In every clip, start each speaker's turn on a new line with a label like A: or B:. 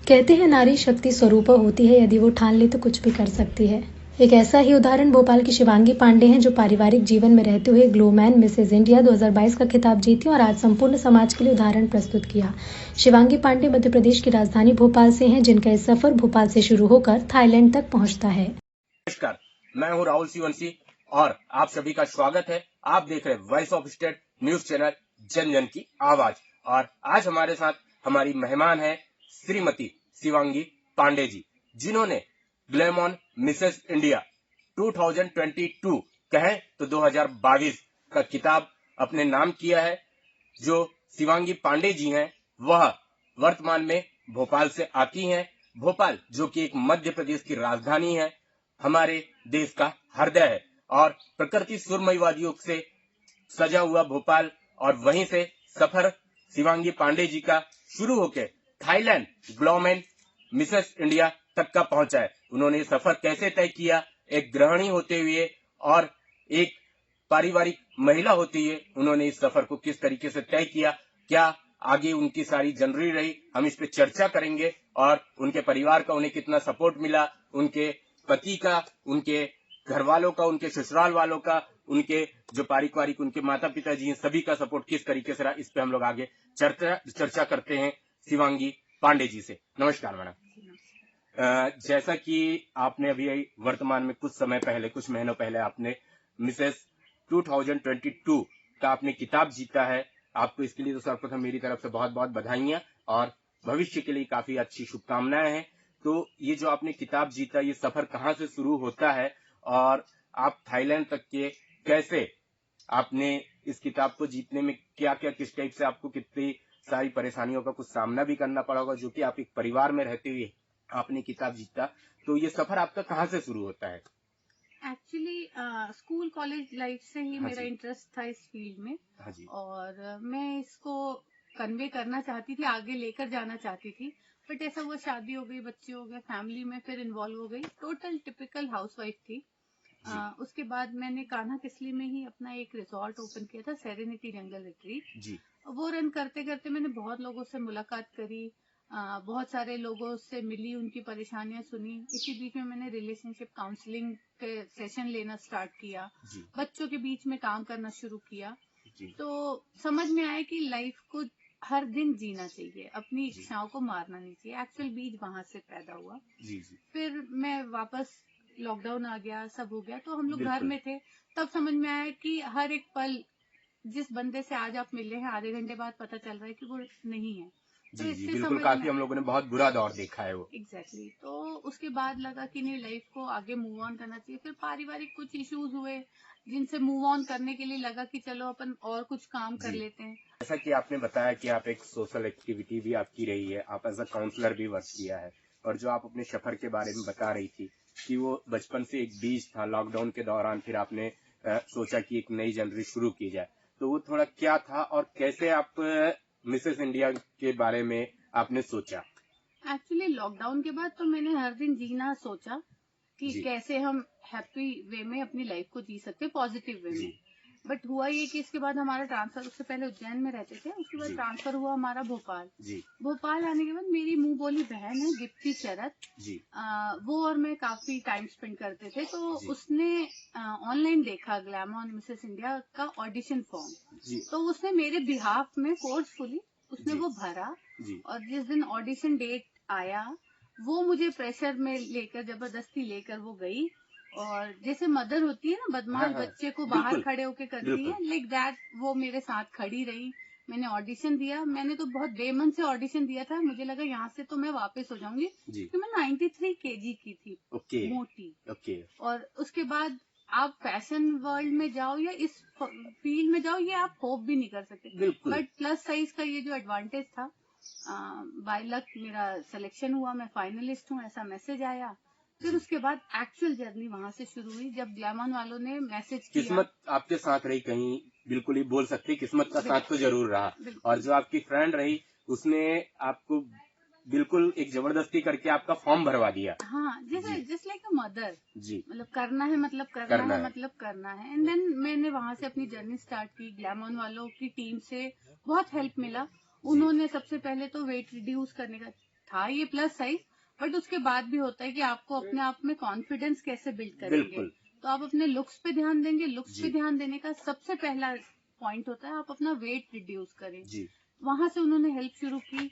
A: कहते हैं नारी शक्ति स्वरूपा होती है, यदि वो ठान ले तो कुछ भी कर सकती है। एक ऐसा ही उदाहरण भोपाल की शिवांगी पांडे हैं, जो पारिवारिक जीवन में रहते हुए ग्लोमैन मिसेज इंडिया 2022 का खिताब जीती और आज संपूर्ण समाज के लिए उदाहरण प्रस्तुत किया। शिवांगी पांडे मध्य प्रदेश की राजधानी भोपाल से हैं, जिनका ये सफर भोपाल से शुरू होकर थाईलैंड तक पहुंचता है।
B: नमस्कार, मैं हूं राहुल शिवंशी और आप सभी का स्वागत है। आप देख रहे voice of state news channel जन जन की आवाज। और आज हमारे साथ हमारी मेहमान है श्रीमती शिवांगी पांडे जी, जिन्होंने ग्लैमॉन मिसेस इंडिया 2022 कहें तो 2022 का किताब अपने नाम किया है। जो शिवांगी पांडे जी हैं वह वर्तमान में भोपाल से आती हैं। भोपाल जो कि एक मध्य प्रदेश की राजधानी है, हमारे देश का हृदय है और प्रकृति सुरमई वादियों से सजा हुआ भोपाल, और वहीं से सफर शिवांगी पांडे जी का शुरू होकर थाईलैंड ग्लोमैन मिसेस इंडिया तक का पहुंचा है। उन्होंने सफर कैसे तय किया, एक गृहिणी होते हुए और एक पारिवारिक महिला होती है, उन्होंने इस सफर को किस तरीके से तय किया, क्या आगे उनकी सारी जर्नी रही, हम इस पे चर्चा करेंगे। और उनके परिवार का उन्हें कितना सपोर्ट मिला, उनके पति का, उनके घर वालों का, उनके ससुराल वालों का, उनके जो पारिवारिक उनके माता पिता जी हैं, सभी का सपोर्ट किस तरीके से रहा, इस पे हम लोग आगे चर्चा करते हैं शिवांगी पांडे जी से। नमस्कार मैडम। जैसा कि आपने अभी वर्तमान में कुछ समय पहले, कुछ महीनों पहले आपने मिसेस 2022 का आपने किताब जीता है। आपको इसके लिए तो सर्वप्रथम मेरी तरफ से बहुत बहुत बधाइयां और भविष्य के लिए काफी अच्छी शुभकामनाएं हैं। तो ये जो आपने किताब जीता, ये सफर कहाँ से शुरू होता है और आप थाईलैंड तक के कैसे आपने इस किताब को जीतने में क्या क्या, किस टाइप से आपको कितनी सारी परेशानियों का कुछ सामना भी करना पड़ा होगा, जो कि आप एक परिवार में रहते हुए आपने किताब जीता, तो ये सफर आपका कहाँ से शुरू होता है?
C: एक्चुअली स्कूल कॉलेज लाइफ से ही
B: हाँ
C: मेरा
B: जी।
C: इंटरेस्ट था इस फील्ड में।
B: हाँ जी।
C: और मैं इसको कन्वे करना चाहती थी, आगे लेकर जाना चाहती थी। बट ऐसा हुआ, शादी हो गई, बच्चे हो गए, फैमिली में फिर इन्वॉल्व हो गई, टोटल टिपिकल हाउसवाइफ थी। उसके बाद मैंने कान्हा किसली में ही अपना एक रिजॉर्ट ओपन किया था, सेरेनिटी जंगल रिट्रीट
B: जी।
C: वो रन करते करते मैंने बहुत लोगों से मुलाकात करी, बहुत सारे लोगों से मिली, उनकी परेशानियां सुनी। इसी बीच में मैंने रिलेशनशिप काउंसलिंग के सेशन लेना स्टार्ट किया, बच्चों के बीच में काम करना शुरू किया। तो समझ में आया कि लाइफ को हर दिन जीना चाहिए, अपनी इच्छाओं को मारना नहीं चाहिए। एक्चुअल बीज वहां से पैदा हुआ। फिर मैं वापस, लॉकडाउन आ गया, सब हो गया, तो हम लोग घर में थे। तब समझ में आया कि हर एक पल, जिस बंदे से आज आप मिले हैं, आधे घंटे बाद पता चल रहा है कि वो नहीं है। तो इससे
B: बिल्कुल, काफी हम लोगों ने बहुत बुरा दौर देखा है वो।
C: एग्जैक्टली। तो उसके बाद लगा कि नहीं, लाइफ को आगे मूव ऑन करना चाहिए। फिर पारिवारिक कुछ इश्यूज हुए, जिनसे मूव ऑन करने के लिए लगा कि चलो अपन और कुछ काम कर लेते हैं।
B: जैसा कि आपने बताया कि आप एक सोशल एक्टिविटी भी आपकी रही है, आप एज अ काउंसलर भी वर्क किया है, और जो आप अपने सफर के बारे में बता रही थी कि वो बचपन से एक बीज था, लॉकडाउन के दौरान फिर आपने सोचा कि एक नई जर्नी शुरू की जाए, तो वो थोड़ा क्या था और कैसे आप मिसेस इंडिया के बारे में आपने सोचा?
C: एक्चुअली लॉकडाउन के बाद तो मैंने हर दिन जीना सोचा कि कैसे हम हैप्पी वे में अपनी लाइफ को जी सकते, पॉजिटिव वे में। बट हुआ ये कि इसके बाद हमारा ट्रांसफर, उससे पहले उज्जैन में रहते थे, उसके बाद ट्रांसफर हुआ हमारा भोपाल। भोपाल आने के बाद मेरी मुंह बोली बहन है दीप्ति शरद, वो और मैं काफी टाइम स्पेंड करते थे। तो उसने ऑनलाइन देखा ग्लैमॉन मिसेस इंडिया का ऑडिशन फॉर्म, तो उसने मेरे बिहाफ में फोर्सफुली उसने वो भरा। और जिस दिन ऑडिशन डेट आया, वो मुझे प्रेशर में लेकर, जबरदस्ती लेकर वो गई। और जैसे मदर होती है ना, बदमाश बच्चे को बाहर खड़े होके करती है, लाइक दैट वो मेरे साथ खड़ी रही। मैंने ऑडिशन दिया, मैंने तो बहुत बेमन से ऑडिशन दिया था। मुझे लगा यहाँ से तो मैं वापस हो जाऊंगी, क्योंकि मैं 93 केजी की थी, मोटी। और उसके बाद आप फैशन वर्ल्ड में जाओ या इस फील्ड में जाओ, ये आप होप भी नहीं कर सकते। बट प्लस साइज का ये जो एडवांटेज था, बाय लक मेरा सिलेक्शन हुआ, मैं फाइनलिस्ट हूँ, ऐसा मैसेज आया। फिर उसके बाद एक्चुअल जर्नी वहां से शुरू हुई, जब ग्लैमॉन वालों ने मैसेज किया।
B: किस्मत आपके साथ रही, कहीं बिल्कुल ही बोल सकती किस्मत का साथ तो जरूर रहा। और जो आपकी फ्रेंड रही, उसने आपको बिल्कुल एक जबरदस्ती करके आपका फॉर्म भरवा दिया।
C: हाँ, जैसे जस्ट लाइक अ मदर, मतलब करना है, मतलब करना है, मतलब करना है। एंड देन मैंने वहां से अपनी जर्नी स्टार्ट की। ग्लैमॉन वालों की टीम से बहुत हेल्प मिला। उन्होंने सबसे पहले तो वेट रिड्यूस करने का था ये प्लस साइज, बट उसके बाद भी होता है कि आपको अपने आप में कॉन्फिडेंस कैसे बिल्ड करेंगे।
B: बिल्कुल।
C: तो आप अपने लुक्स पे ध्यान देंगे। लुक्स
B: जी।
C: पे ध्यान देने का सबसे पहला पॉइंट होता है आप अपना वेट रिड्यूस करें।
B: जी।
C: वहां से उन्होंने हेल्प शुरू की।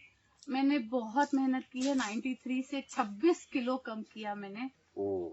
C: मैंने बहुत मेहनत की है। 93 से 26 किलो कम किया मैंने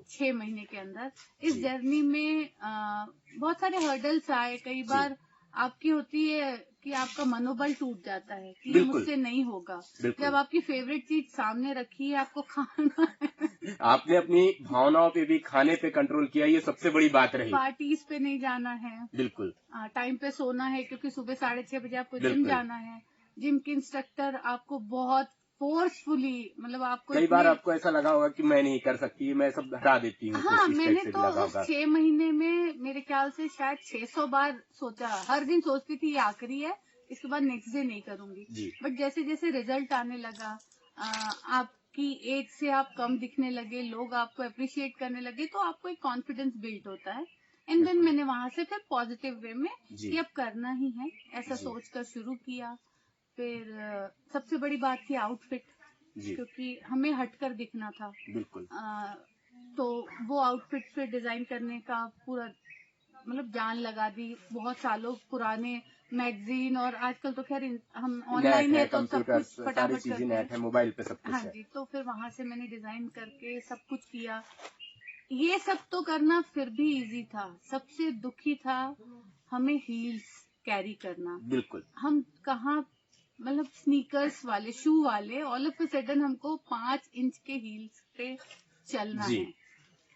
C: 6 महीने के अंदर। इस
B: जी।
C: जर्नी में बहुत सारे हर्डल्स आए। कई बार आपकी होती है कि आपका मनोबल टूट जाता है कि ये
B: बिल्कुल।
C: मुझसे नहीं होगा।
B: बिल्कुल।
C: जब आपकी फेवरेट चीज सामने रखी है, आपको खाना है।
B: आपने अपनी भावनाओं पे भी, खाने पे कंट्रोल किया, ये सबसे बड़ी बात रही।
C: पार्टीज पे नहीं जाना है।
B: बिल्कुल।
C: टाइम पे सोना है, क्योंकि सुबह 6:30 बजे आपको जिम
B: बिल्कुल।
C: जाना है। जिम के इंस्ट्रक्टर आपको बहुत फोर्सफुली, मतलब आपको
B: कई बार
C: इतने,
B: आपको ऐसा लगा होगा कि मैं नहीं कर सकती, मैं सब हटा देती हूँ,
C: हाँ,
B: कुछ इस टाइप
C: मैंने
B: से भी
C: तो
B: लगा
C: उस
B: होगा।
C: 6 महीने में मेरे ख्याल से शायद 600 बार सोचा। हर दिन सोचती थी ये आखिरी है, इसके बाद नेक्स्ट डे नहीं करूंगी।
B: जी।
C: बट जैसे जैसे रिजल्ट आने लगा, आपकी एज से आप कम दिखने लगे, लोग आपको अप्रिशिएट करने लगे, तो आपको एक कॉन्फिडेंस बिल्ड होता है। एंड देन
B: बिल्कुल।
C: मैंने वहां से फिर पॉजिटिव वे में
B: जी।
C: कि अब करना ही है ऐसा
B: जी।
C: सोचकर शुरू किया। फिर सबसे बड़ी बात थी आउटफिट,
B: जी।
C: क्योंकि हमें हटकर दिखना था।
B: बिल्कुल।
C: तो वो आउटफिट फिर डिजाइन करने का पूरा, मतलब जान लगा दी। बहुत सालों पुराने मैगजीन, और आजकल तो खैर हम
B: नेट
C: ऑनलाइन
B: है,
C: है तो सब
B: कंप्यूटर,
C: कुछ
B: सारी
C: फटाफट
B: चीजें
C: करते
B: नेट है,
C: हैं।
B: मोबाइल पे सब कुछ
C: हाँ
B: है।
C: जी, तो फिर वहां से मैंने डिजाइन करके सब कुछ किया। ये सब तो करना फिर भी इजी था। सबसे दुखी था हमें हील्स कैरी करना।
B: बिल्कुल।
C: हम कहाँ, मतलब स्नीकर्स वाले, शू वाले, ऑल ऑफ अ सडन हमको 5 इंच के हील्स पे चलना
B: जी।
C: है।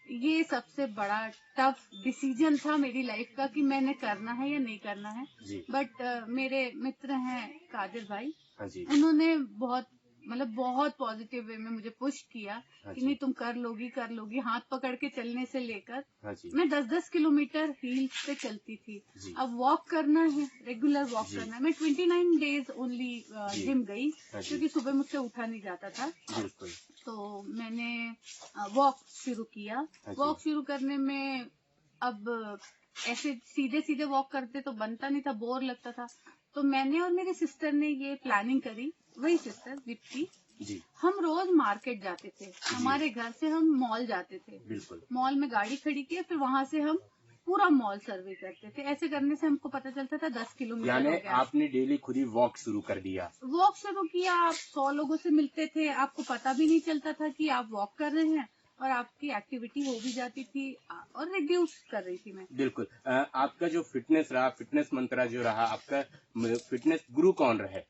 C: ये सबसे बड़ा टफ डिसीजन था मेरी लाइफ का कि मैंने करना है या नहीं करना है।
B: जी।
C: बट मेरे मित्र हैं कादिर भाई,
B: हाँ जी।
C: उन्होंने बहुत पॉजिटिव वे में मुझे पुश किया
B: हाँ
C: कि
B: जी।
C: नहीं तुम कर लोगी। हाथ पकड़ के चलने से लेकर
B: हाँ जी।
C: मैं 10-10 किलोमीटर हील्स पे चलती थी।
B: जी।
C: अब वॉक करना है, रेगुलर वॉक
B: जी।
C: करना है। मैं 29 डेज ओनली
B: जी।
C: जिम गई,
B: हाँ जी।
C: क्योंकि सुबह मुझसे उठा नहीं जाता था।
B: बिल्कुल।
C: तो मैंने वॉक शुरू किया।
B: हाँ जी।
C: वॉक शुरू करने में अब ऐसे सीधे सीधे वॉक करते तो बनता नहीं था, बोर लगता था। तो मैंने और मेरी सिस्टर ने ये प्लानिंग करी, वही सिस्टर दीप्ति।
B: जी।
C: हम रोज मार्केट जाते थे। हमारे घर से हम मॉल जाते थे।
B: बिल्कुल।
C: मॉल में गाड़ी खड़ी की, फिर वहां से हम पूरा मॉल सर्वे करते थे। ऐसे करने से हमको पता चलता था 10 किलोमीटर
B: यानी
C: हो गया।
B: आपने डेली खुद ही वॉक शुरू कर दिया।
C: वॉक शुरू किया, आप 100 लोगों से मिलते थे, आपको पता भी नहीं चलता था कि आप वॉक कर रहे हैं, और आपकी एक्टिविटी हो भी जाती थी, और रिड्यूस कर रही थी मैं।
B: बिल्कुल। आपका जो फिटनेस रहा, फिटनेस मंत्र जो रहा, आपका फिटनेस गुरु कौन रहे?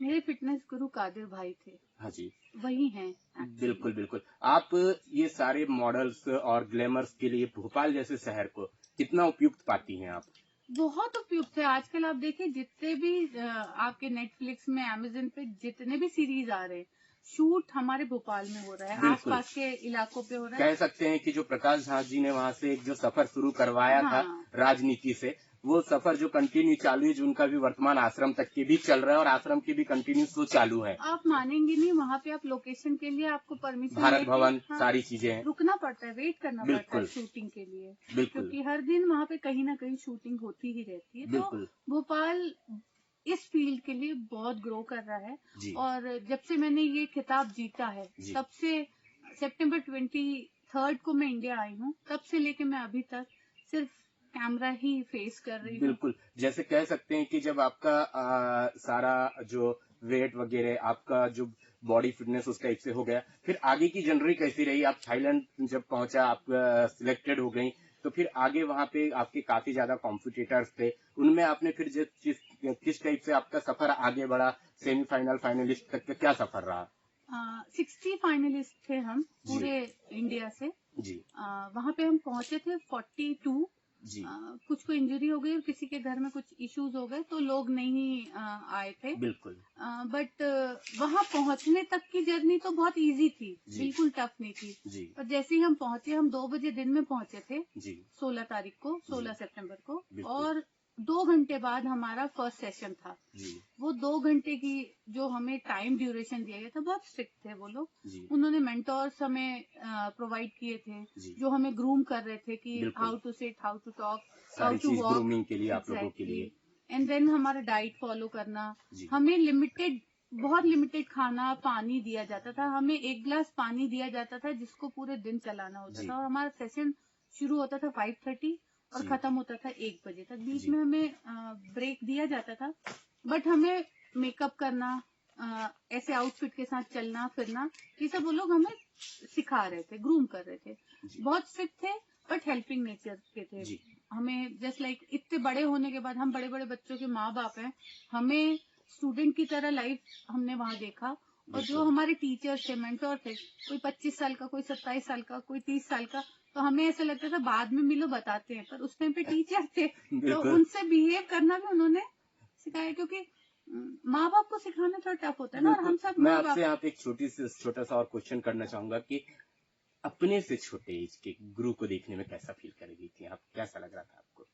C: मेरे फिटनेस गुरु कादिर भाई थे।
B: हाँ जी।
C: वही हैं।
B: बिल्कुल बिल्कुल। आप ये सारे मॉडल्स और ग्लैमर्स के लिए भोपाल जैसे शहर को कितना उपयुक्त पाती हैं आप?
C: बहुत उपयुक्त है। आजकल आप देखिए, जितने भी आपके नेटफ्लिक्स में, अमेजन पे जितने भी सीरीज आ रहे हैं, शूट हमारे भोपाल में हो रहा है,
B: बिल्कुल।
C: आसपास के इलाकों पे हो रहा
B: कह
C: है।
B: सकते हैं कि जो प्रकाश झा जी ने वहाँ से एक जो सफर शुरू करवाया था
C: हाँ।
B: राजनीति से, वो सफर जो कंटिन्यू चालू है, जो उनका भी वर्तमान आश्रम तक के भी चल रहा है, और आश्रम के भी कंटिन्यू शो चालू है।
C: आप मानेंगे नहीं, वहाँ पे आप लोकेशन के लिए आपको परमिशन
B: भारत भवन, सारी चीजें हैं।
C: रुकना पड़ता है, वेट करना पड़ता है
B: बिल्कुल।
C: शूटिंग के लिए।
B: बिल्कुल।
C: क्योंकि हर दिन वहाँ पे कहीं ना कहीं शूटिंग होती ही रहती है। तो
B: बिल्कुल।
C: भोपाल इस फील्ड के लिए बहुत ग्रो कर रहा है।
B: जी।
C: और जब से मैंने ये खिताब जीता है,
B: जी।
C: तब से सितंबर 23 को मैं इंडिया आई हूँ, तब से लेके मैं अभी तक सिर्फ कैमरा ही फेस कर रही हूँ।
B: बिल्कुल। जैसे कह सकते हैं कि जब आपका सारा जो वेट वगैरह, आपका जो बॉडी फिटनेस उस टाइप से हो गया, फिर आगे की जर्नी कैसी रही? आप थाईलैंड जब पहुंचा, आप सिलेक्टेड हो गई, तो फिर आगे वहां पे आपके काफी ज्यादा कॉम्पिटिटर्स थे, उनमें आपने फिर किस टाइप से आपका सफर आगे बढ़ा? सेमीफाइनल, फाइनलिस्ट तक का क्या सफर रहा?
C: 60 फाइनलिस्ट थे हम
B: जी।
C: पूरे इंडिया से।
B: जी।
C: वहां पे हम पहुंचे थे 42।
B: जी।
C: कुछ को इंजरी हो गई और किसी के घर में कुछ इश्यूज हो गए, तो लोग नहीं आए थे।
B: बिल्कुल।
C: बट वहां पहुंचने तक की जर्नी तो बहुत इजी थी,
B: जी।
C: बिल्कुल टफ नहीं थी।
B: जी।
C: और जैसे ही हम पहुंचे, हम 2 बजे दिन में पहुंचे थे,
B: जी।
C: 16 तारीख को,
B: जी।
C: 16 सितंबर को।
B: बिल्कुल।
C: और 2 घंटे बाद हमारा फर्स्ट सेशन था।
B: जी।
C: वो 2 घंटे की जो हमें टाइम ड्यूरेशन दिया गया था, बहुत स्ट्रिक्ट थे वो लोग।
B: जी।
C: उन्होंने मेंटोर्स हमें प्रोवाइड किए थे,
B: जी।
C: जो हमें ग्रूम कर रहे थे कि
B: बिल्कुल।
C: How to sit, how to talk, how
B: sorry
C: to
B: चीज
C: वॉक।
B: ग्रूमिंग के लिए, आप लोगों के लिए।
C: एंड देन हमारा डाइट फॉलो करना।
B: जी।
C: हमें लिमिटेड बहुत लिमिटेड खाना पानी दिया जाता था। हमें 1 गिलास पानी दिया जाता था जिसको पूरे दिन चलाना होता
B: जी।
C: था, और हमारा सेशन शुरू होता था 5:30 और
B: जी।
C: खत्म होता था 1 बजे तक। बीच
B: जी।
C: में हमें ब्रेक दिया जाता था, बट हमें मेकअप करना, ऐसे आउटफिट के साथ चलना फिरना, ये सब वो लोग हमें सिखा रहे थे, ग्रूम कर रहे थे।
B: जी।
C: बहुत स्ट्रिक्ट थे बट हेल्पिंग नेचर के थे।
B: जी।
C: हमें जस्ट लाइक इतने बड़े होने के बाद, हम बड़े बड़े बच्चों के माँ बाप हैं, हमें स्टूडेंट की तरह लाइफ हमने वहां देखा। और जो
B: बिल्कुल।
C: हमारे टीचर्स थे, मेंटोर थे, कोई 25 साल का, कोई 27 साल का, कोई 30 साल का, तो हमें ऐसा लगता था बाद में मिलो बताते हैं, पर उस टाइम पे टीचर थे तो
B: बिल्कुल।
C: उनसे बिहेव करना भी उन्होंने सिखाया, क्योंकि माँ बाप को सिखाना थोड़ा टफ होता है ना, और हम
B: बिल्कुल।
C: सब
B: मैं
C: माँ बाप।
B: आपसे यहाँ पे एक छोटा सा और क्वेश्चन करना चाहूंगा कि अपने से छोटे एज के गुरु को देखने में कैसा फील कर रही थी आप, कैसा लग रहा था आपको?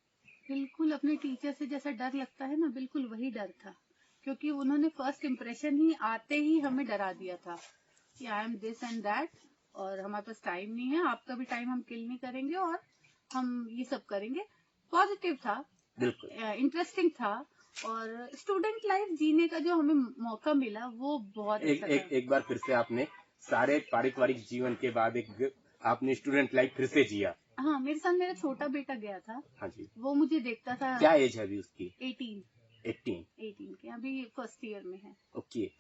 C: बिल्कुल अपने टीचर से जैसा डर लगता है ना, बिल्कुल वही डर था, क्योंकि उन्होंने फर्स्ट इम्प्रेशन ही आते ही हमें डरा दिया था कि I am this and that, और हमारे पास टाइम नहीं है, आपका भी टाइम हम किल नहीं करेंगे, और हम ये सब करेंगे। पॉजिटिव था,
B: बिल्कुल।
C: इंटरेस्टिंग था, और स्टूडेंट लाइफ जीने का जो हमें मौका मिला वो बहुत अच्छा था।
B: एक बार फिर से आपने सारे पारिवारिक जीवन के बाद आपने स्टूडेंट लाइफ फिर से जिया।
C: हाँ, मेरे साथ मेरा छोटा बेटा गया था।
B: हाँ जी।
C: वो मुझे देखता था।
B: क्या एज है अभी उसकी?
C: 18 के, अभी फर्स्ट ईयर में है।
B: ओके।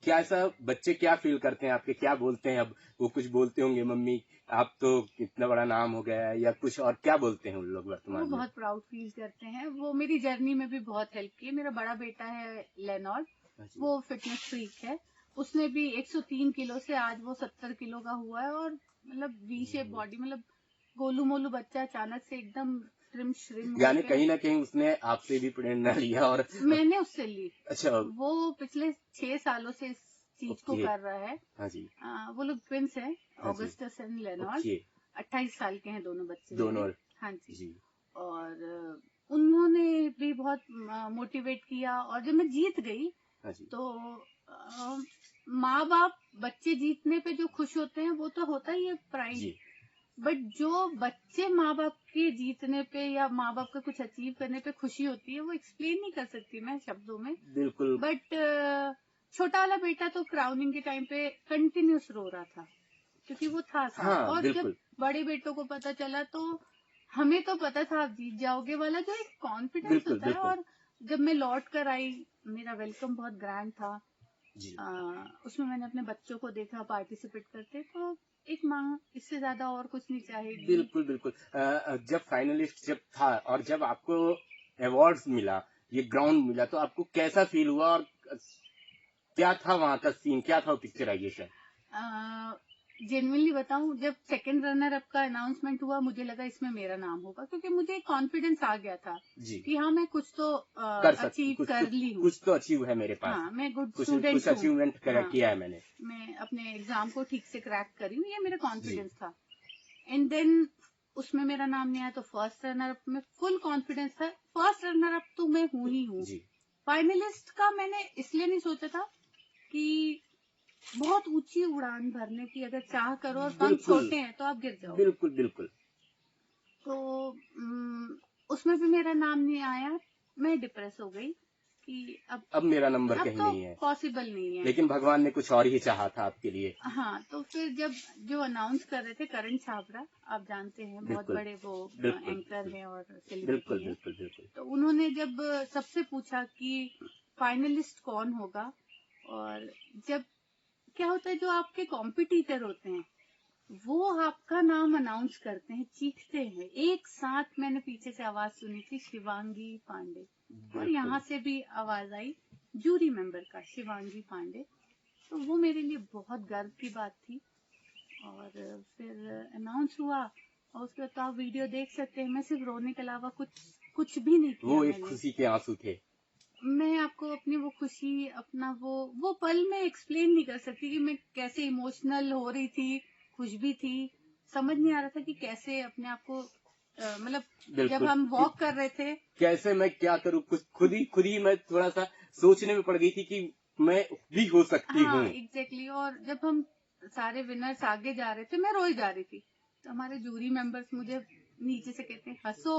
B: क्या ऐसा बच्चे क्या फील करते हैं आपके, क्या बोलते हैं? अब वो कुछ बोलते होंगे, मम्मी आप तो इतना बड़ा नाम हो गया है, या कुछ और क्या बोलते हैं उन लोग
C: वो
B: वर्तमान में?
C: बहुत प्राउड फील करते हैं। वो मेरी जर्नी में भी बहुत हेल्प की है। मेरा बड़ा बेटा है लेनॉर्ड,
B: हाँ जी।
C: वो फिटनेस फ्रीक है। उसने भी 103 किलो से आज वो 70 किलो का हुआ है, और मतलब वी शेप बॉडी, मतलब गोलू मोलू बच्चा अचानक से एकदम ट्रिम श्रिम
B: यानी
C: होके।
B: कहीं ना कहीं उसने आपसे भी प्रेरणा लिया और
C: मैंने उससे ली।
B: अच्छा।
C: वो पिछले 6 सालों से इस चीज को
B: ओके।
C: कर रहा है।
B: हाँ जी।
C: वो लोग ट्विंस हैं,
B: हाँ जी।
C: Augustus and Leonard.
B: ओके।
C: 28 साल के हैं दोनों बच्चे
B: दोनों।
C: मेरे। हाँ जी।
B: जी।
C: और उन्होंने भी बहुत मोटिवेट किया, और जब मैं जीत गई
B: हाँ जी।
C: तो माँ बाप बच्चे जीतने पे जो खुश होते हैं वो तो होता ही है प्राइड,
B: जी।
C: बट जो बच्चे माँ बाप के जीतने पे या माँ बाप का कुछ अचीव करने पे खुशी होती है, वो एक्सप्लेन नहीं कर सकती मैं शब्दों में।
B: बिल्कुल।
C: बट छोटा वाला बेटा तो क्राउनिंग के टाइम पे कंटिन्यूस रो रहा था, क्योंकि वो था साथ।
B: हाँ
C: और जब
B: बिल्कुल।
C: बड़े बेटों को पता चला तो हमें तो पता था आप जीत जाओगे वाला जो एक कॉन्फिडेंस
B: बिल्कुल
C: होता है।
B: बिल्कुल।
C: और जब मैं लौट कर आई, मेरा वेलकम बहुत ग्रैंड था।
B: जी।
C: उसमें मैंने अपने बच्चों को देखा पार्टिसिपेट करते, तो एक माँ इससे ज्यादा और कुछ नहीं चाहेगी।
B: बिल्कुल बिल्कुल। जब फाइनलिस्ट जब था और जब आपको अवार्ड्स मिला, ये ग्राउंड मिला, तो आपको कैसा फील हुआ और क्या था वहां का सीन, क्या था पिक्चराइजेशन?
C: जेन्युइनली बताऊं, जब सेकंड रनर अप का अनाउंसमेंट हुआ, मुझे लगा इसमें मेरा नाम होगा, क्योंकि मुझे एक कॉन्फिडेंस आ गया था
B: जी।
C: कि हाँ मैं कुछ तो
B: कर सकती,
C: अचीव कर ली हूँ।
B: कुछ तो अचीव है मेरे पास।
C: हाँ, मैं गुड
B: कुछ
C: स्टूडेंट हूँ।
B: अचीवमेंट
C: हाँ,
B: किया है मैंने।
C: मैं अपने एग्जाम को ठीक से क्रैक करी हूँ, ये मेरा
B: जी।
C: कॉन्फिडेंस था। एंड देन उसमें मेरा नाम नहीं आया, तो फर्स्ट रनर अप में फुल कॉन्फिडेंस था। फर्स्ट रनर अप तो मैं हूँ ही हूँ।
B: जी।
C: फाइनलिस्ट का मैंने इसलिए नहीं सोचा था कि बहुत ऊंची उड़ान भरने की अगर चाह करो और पंख
B: बिल्कुल
C: छोटे हैं तो आप गिर जाओ।
B: बिल्कुल बिल्कुल।
C: तो उसमें भी मेरा नाम नहीं आया। मैं डिप्रेस हो गई कि अब
B: मेरा नंबर कहीं
C: तो
B: नहीं है,
C: पॉसिबल नहीं है।
B: लेकिन भगवान ने कुछ और ही चाहा था आपके लिए।
C: हाँ, तो फिर जब जो अनाउंस कर रहे थे, करण छाबरा, आप जानते हैं, बहुत
B: बिल्कुल
C: बड़े वो
B: बिल्कुल
C: एंकर हैं और सेलिब्रिटी
B: बिल्कुल
C: हैं।
B: बिल्कुल बिल्कुल।
C: तो उन्होंने जब सबसे पूछा कि फाइनलिस्ट कौन होगा, और जब क्या होता है, जो आपके कॉम्पिटिटर होते हैं वो आपका नाम अनाउंस करते हैं, चीखते हैं एक साथ। मैंने पीछे से आवाज सुनी थी, शिवांगी पांडे, और यहाँ से भी आवाज आई जूरी मेंबर का, शिवांगी पांडे। तो वो मेरे लिए बहुत गर्व की बात थी। और फिर अनाउंस हुआ, और उसके बाद तो आप वीडियो देख सकते हैं, मैं सिर्फ रोने के अलावा कुछ भी नहीं किया।
B: वो एक खुशी के आंसू थे।
C: मैं आपको अपनी वो खुशी, अपना वो पल में एक्सप्लेन नहीं कर सकती कि मैं कैसे इमोशनल हो रही थी, खुश भी थी। समझ नहीं आ रहा था कि कैसे अपने आप को मतलब जब हम वॉक कर रहे थे,
B: कैसे मैं क्या करूं, कुछ खुद ही मैं थोड़ा सा सोचने में पड़ गई थी कि मैं भी हो सकती हूँ।
C: हाँ एग्जैक्टली। और जब हम सारे विनर्स आगे जा रहे थे, मैं रोई जा रही थी, तो हमारे जूरी मेंबर्स मुझे नीचे से कहते हैं हंसो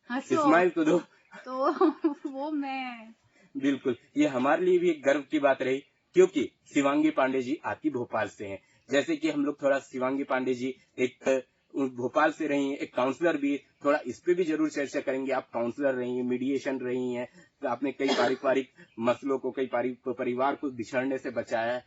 C: हंसो,
B: स्माइल तो दो।
C: तो वो मैं
B: बिल्कुल, ये हमारे लिए भी एक गर्व की बात रही, क्योंकि शिवांगी पांडे जी आती भोपाल से हैं। जैसे कि हम लोग थोड़ा शिवांगी पांडे जी एक भोपाल से रही हैं, एक काउंसलर भी, थोड़ा इस पे भी जरूर चर्चा करेंगे। आप काउंसलर रही हैं, मीडिएशन रही हैं, तो आपने कई पारिवारिक मसलों को, कई परिवार को बिछड़ने से बचाया है।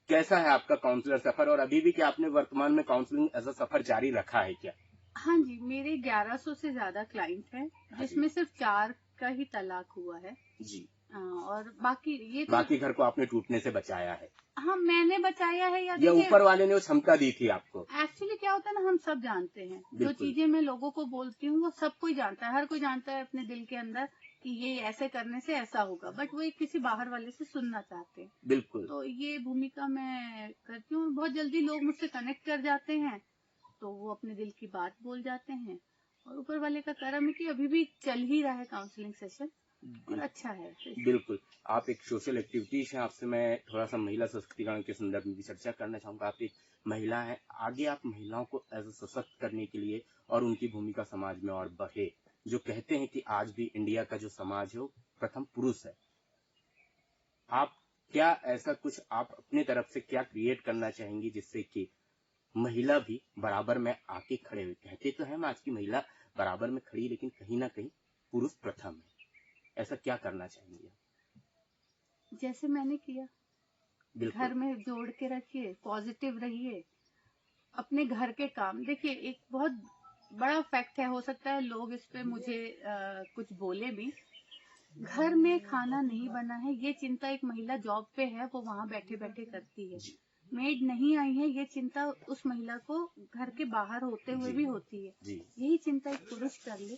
B: कैसा है आपका काउंसलर सफर, और अभी भी क्या आपने वर्तमान में काउंसलिंग एज अ सफर जारी रखा है क्या?
C: हाँ जी, मेरे 1100 से ज्यादा क्लाइंट हैं, जिसमें सिर्फ 4 का ही तलाक हुआ है
B: जी।
C: और बाकी
B: बाकी घर को आपने टूटने से बचाया है।
C: हाँ, मैंने बचाया है या
B: ये ऊपर वाले ने वो क्षमता दी थी आपको।
C: एक्चुअली क्या होता है ना, हम सब जानते हैं जो चीजें मैं लोगों को बोलती हूँ वो सब कोई जानता है, हर कोई जानता है अपने दिल के अंदर कि ये ऐसे करने से ऐसा होगा, बट वो एक किसी बाहर वाले से सुनना चाहते हैं।
B: बिल्कुल।
C: तो ये भूमिका मैं करती हूँ। बहुत जल्दी लोग मुझसे कनेक्ट कर जाते हैं, तो वो अपने दिल की बात बोल जाते हैं, और ऊपर वाले का करम है कि अभी भी चल ही रहा है काउंसलिंग सेशन और अच्छा है।
B: बिल्कुल, आप एक सोशल एक्टिविटीज हैं। आपसे मैं थोड़ा सा महिला सशक्तिकरण के संदर्भ में भी चर्चा करना चाहूंगा। आप एक महिला हैं, आगे आप महिलाओं को एज सशक्त करने के लिए और उनकी भूमिका समाज में और बढ़े। जो कहते हैं कि आज भी इंडिया का जो समाज है वो प्रथम पुरुष है। आप क्या ऐसा कुछ आप अपनी तरफ से क्या क्रिएट करना चाहेंगी जिससे कि महिला भी बराबर में आके खड़े हुए? कहते तो हैं आज की महिला बराबर में खड़ी, लेकिन कहीं ना कहीं पुरुष प्रथम है। ऐसा क्या करना चाहेंगे?
C: जैसे मैंने किया, घर में जोड़ के रखिए, पॉजिटिव रहिए, अपने घर के काम देखिए। एक बहुत बड़ा फैक्ट है, हो सकता है लोग इस पे मुझे कुछ बोले भी, घर में खाना नहीं बना है ये चिंता एक महिला जॉब पे है वो वहां बैठे बैठे करती है, मेड नहीं आई है ये चिंता उस महिला को घर के बाहर होते हुए भी होती है। यही चिंता एक पुरुष कर ले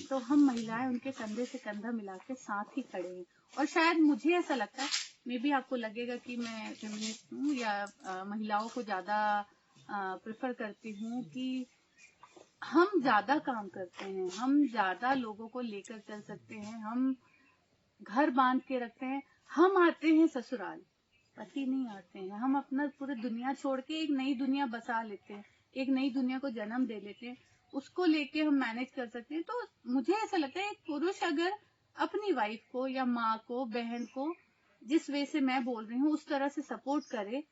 C: तो हम महिलाएं उनके कंधे से कंधा मिला के साथ ही खड़े हैं। और शायद मुझे ऐसा लगता है, मे भी आपको लगेगा कि मैं फेमिनिस्ट हूँ या महिलाओं को ज्यादा प्रेफर करती हूँ, कि हम ज्यादा काम करते हैं, हम ज्यादा लोगों को लेकर चल सकते हैं, हम घर बांध के रखते हैं, हम आते हैं ससुराल, पति नहीं आते हैं। हम अपना पूरी दुनिया छोड़ के एक नई दुनिया बसा लेते हैं, एक नई दुनिया को जन्म दे लेते हैं, उसको लेके हम मैनेज कर सकते हैं। तो मुझे ऐसा लगता है एक पुरुष अगर अपनी वाइफ को या माँ को, बहन को जिस वे से मैं बोल रही हूँ उस तरह से सपोर्ट करे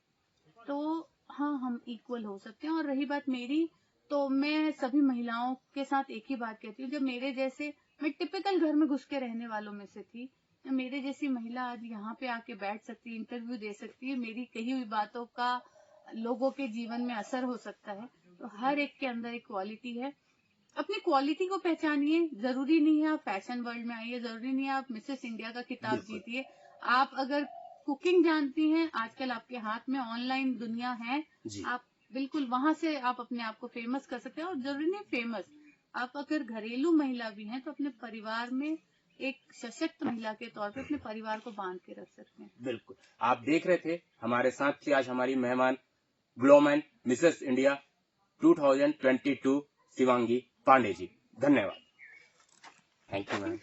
C: तो हाँ, हम इक्वल हो सकते हैं। और रही बात मेरी, तो मैं सभी महिलाओं के साथ एक ही बात कहती हूँ, जब मेरे जैसे, मैं टिपिकल घर में घुस के रहने वालों में से थी, मेरे जैसी महिला आज यहाँ पे आके बैठ सकती है, इंटरव्यू दे सकती है, मेरी कही हुई बातों का लोगों के जीवन में असर हो सकता है। तो हर एक के अंदर एक क्वालिटी है, अपनी क्वालिटी को पहचानिए। जरूरी नहीं है आप फैशन वर्ल्ड में आइए, जरूरी नहीं है आप मिसेस इंडिया का खिताब जीतिए। आप अगर कुकिंग जानती हैं, आजकल आपके हाथ में ऑनलाइन दुनिया है, आप बिल्कुल वहां से आप अपने आप को फेमस कर सकते हैं। और जरूरी नहीं फेमस, आप अगर घरेलू महिला भी हैं तो अपने परिवार में एक सशक्त महिला के तौर पे अपने परिवार को बांध के रख सकते हैं।
B: बिल्कुल, आप देख रहे थे हमारे साथ थी आज हमारी मेहमान ग्लोमैन मिसेस इंडिया 2022 शिवांगी पांडे जी। धन्यवाद। Thank you ma'am.